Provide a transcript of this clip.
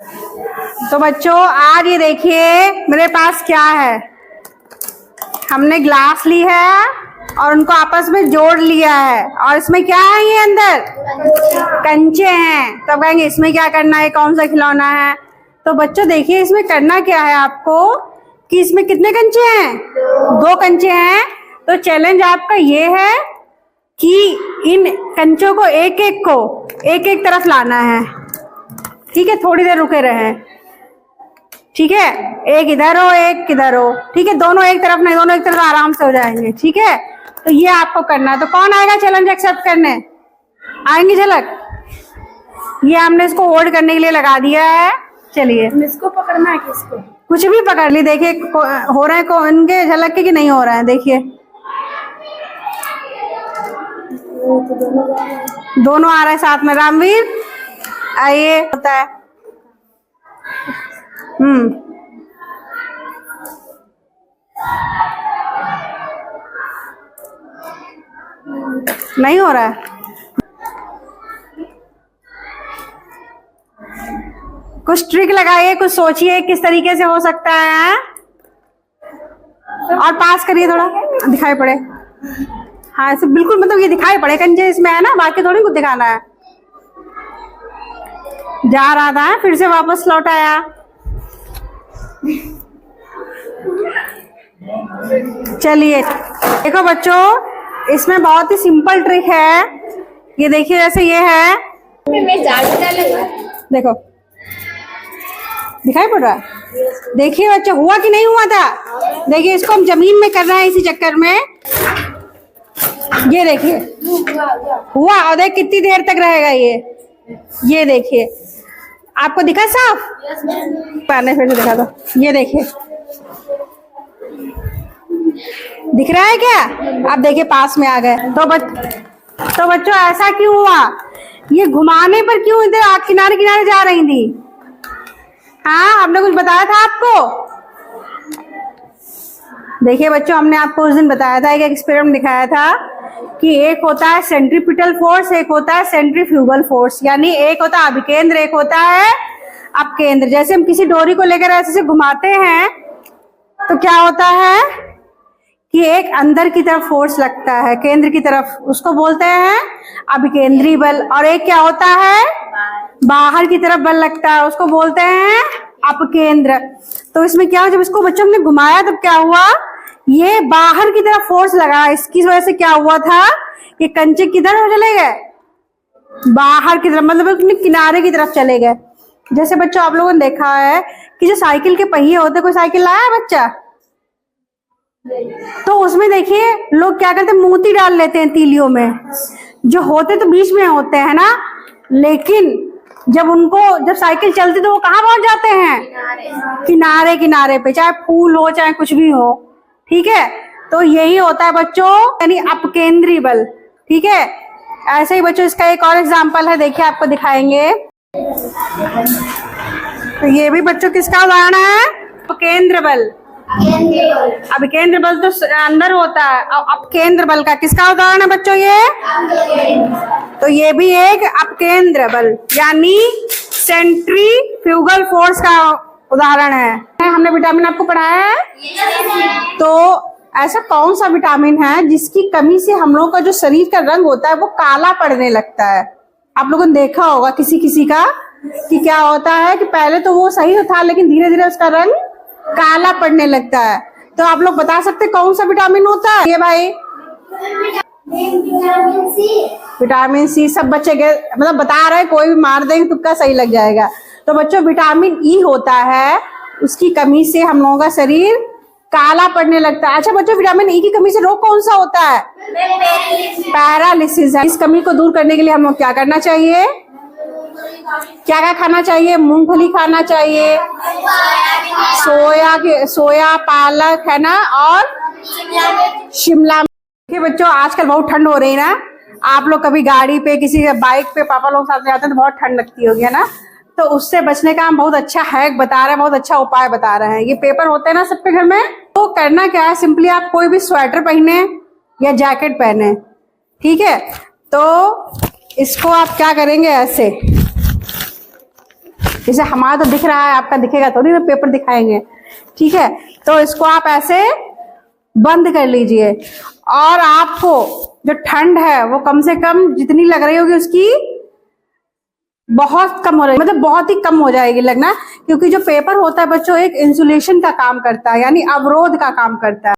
तो बच्चों आज ये देखिए मेरे पास क्या है। हमने ग्लास ली है और उनको आपस में जोड़ लिया है और इसमें क्या है, ये अंदर कंचे हैं। तो कहेंगे इसमें क्या करना है, कौन सा खिलौना है। तो बच्चों देखिए इसमें करना क्या है आपको कि इसमें कितने कंचे हैं, 2 कंचे हैं। तो चैलेंज आपका ये है कि इन कंचों को एक एक तरफ लाना है। ठीक है, थोड़ी देर रुके रहें। ठीक है, एक इधर हो एक इधर हो। ठीक है, दोनों एक तरफ नहीं, दोनों एक तरफ आराम से हो जाएंगे। ठीक है, तो ये आपको करना है। तो कौन आएगा चैलेंज एक्सेप्ट करने? आएंगे झलक? ये हमने इसको होल्ड करने के लिए लगा दिया है। चलिए, इसको पकड़ना है किसको? कुछ भी पकड़ ली। देखिए हो रहे हैं कौन के झलक के कि नहीं हो रहा है। देखिए दोनों आ रहे हैं साथ में। रामवीर आइए, होता है। नहीं हो रहा है। कुछ ट्रिक लगाइए, कुछ सोचिए किस तरीके से हो सकता है। और पास करिए, थोड़ा दिखाई पड़े। हाँ ऐसे बिल्कुल, मतलब ये दिखाई पड़े कंचे इसमें है ना, बाकी थोड़ी कुछ दिखाना है। जा रहा था फिर से वापस लौट आया। चलिए देखो बच्चों, इसमें बहुत ही सिंपल ट्रिक है। ये देखिए जैसे ये है, देखो दिखाई पड़ रहा है। देखिए बच्चों हुआ कि नहीं हुआ था। देखिए इसको हम जमीन में कर रहे हैं इसी चक्कर में। ये देखिए हुआ, और देख कितनी देर तक रहेगा ये देखिए आपको दिखा साफ। पहले फिर से दिखा दो। ये देखिए दिख रहा है क्या? आप देखिए पास में आ गए। तो बच्चों ऐसा क्यों हुआ? ये घुमाने पर क्यों इधर किनारे किनारे जा रही थी? हाँ, आपने कुछ बताया था आपको। देखिए बच्चों, हमने आपको उस दिन बताया था, एक एक्सपेरिमेंट दिखाया था कि एक होता है सेंट्रीपिटल फोर्स, एक होता है सेंट्रीफ्यूगल फोर्स। यानी एक होता है अभिकेंद्र, एक होता है अपकेंद्र। जैसे हम किसी डोरी को लेकर ऐसे घुमाते हैं तो क्या होता है कि एक अंदर की तरफ फोर्स लगता है, केंद्र की तरफ, उसको बोलते हैं अभिकेंद्री बल। और एक क्या होता है, बाहर की तरफ बल लगता है, उसको बोलते हैं अपकेंद्र। तो इसमें क्या हुआ, जब इसको बच्चों ने घुमाया तब क्या हुआ, ये बाहर की तरफ फोर्स लगा। इसकी वजह से क्या हुआ था, ये कंचे किधर हो चले गए, बाहर की तरफ, मतलब किनारे की तरफ चले गए। जैसे बच्चों आप लोगों ने देखा है कि जो साइकिल के पहिए होते, कोई साइकिल लाया है बच्चा, तो उसमें देखिए लोग क्या करते हैं, मोती डाल लेते हैं तीलियों में। जो होते तो बीच में होते हैं ना, लेकिन जब साइकिल चलती तो वो कहाँ पहुंच जाते हैं, किनारे किनारे पे, चाहे फूल हो चाहे कुछ भी हो। ठीक है, तो यही होता है बच्चों, यानी अपकेंद्री बल। ठीक है, ऐसे ही बच्चों इसका एक और एग्जांपल है, देखिए आपको दिखाएंगे। तो ये भी बच्चों किसका उदाहरण है, अपकेंद्र बल। अभिकेंद्र बल तो अंदर होता है, अपकेंद्र बल का किसका उदाहरण है बच्चों ये? तो ये भी एक अपकेंद्र बल यानी सेंट्रीफ्यूगल फोर्स का उदाहरण है। हमने विटामिन आपको पढ़ाया है। तो ऐसा कौन सा विटामिन है जिसकी कमी से हम लोगों का जो शरीर का रंग होता है वो काला पड़ने लगता है? आप लोगों ने देखा होगा किसी किसी का कि क्या होता है कि पहले तो वो सही था लेकिन धीरे धीरे उसका रंग काला पड़ने लगता है। तो आप लोग बता सकते कौन सा विटामिन होता है ये भाई? Vitamin C. सब बच्चे मतलब बता रहे, कोई भी मार देंगे तुक्का सही लग जाएगा। तो बच्चों विटामिन ई होता है, उसकी कमी से हम लोगों का शरीर काला पड़ने लगता है। अच्छा बच्चों, विटामिन ई की कमी से रोग कौन सा होता है? पैरालिसिस। इस कमी को दूर करने के लिए हम लोग क्या करना चाहिए, क्या क्या खाना चाहिए? मूंगफली खाना चाहिए, सोया पालक है ना, और शिमला। देखिए बच्चों, आजकल बहुत ठंड हो रही है ना, आप लोग कभी गाड़ी पे किसी बाइक पे पापा लोग साथ में जाते हैं तो बहुत ठंड लगती होगी है ना, तो उससे बचने का हम बहुत अच्छा हैक बता रहे हैं, बहुत अच्छा उपाय बता रहे हैं। ये पेपर होते हैं ना सबके घर में, तो करना क्या है, सिंपली आप कोई भी स्वेटर पहने या जैकेट पहने। ठीक है, तो इसको आप क्या करेंगे, ऐसे जैसे हमारा तो दिख रहा है, आपका दिखेगा थोड़ी ना, पेपर दिखाएंगे, ठीक है। तो इसको आप ऐसे बंद कर लीजिए और आपको जो ठंड है वो कम से कम जितनी लग रही होगी उसकी बहुत कम हो रही है, मतलब बहुत ही कम हो जाएगी लगना, क्योंकि जो पेपर होता है बच्चों एक इंसुलेशन का काम करता है, यानी अवरोध का काम करता है।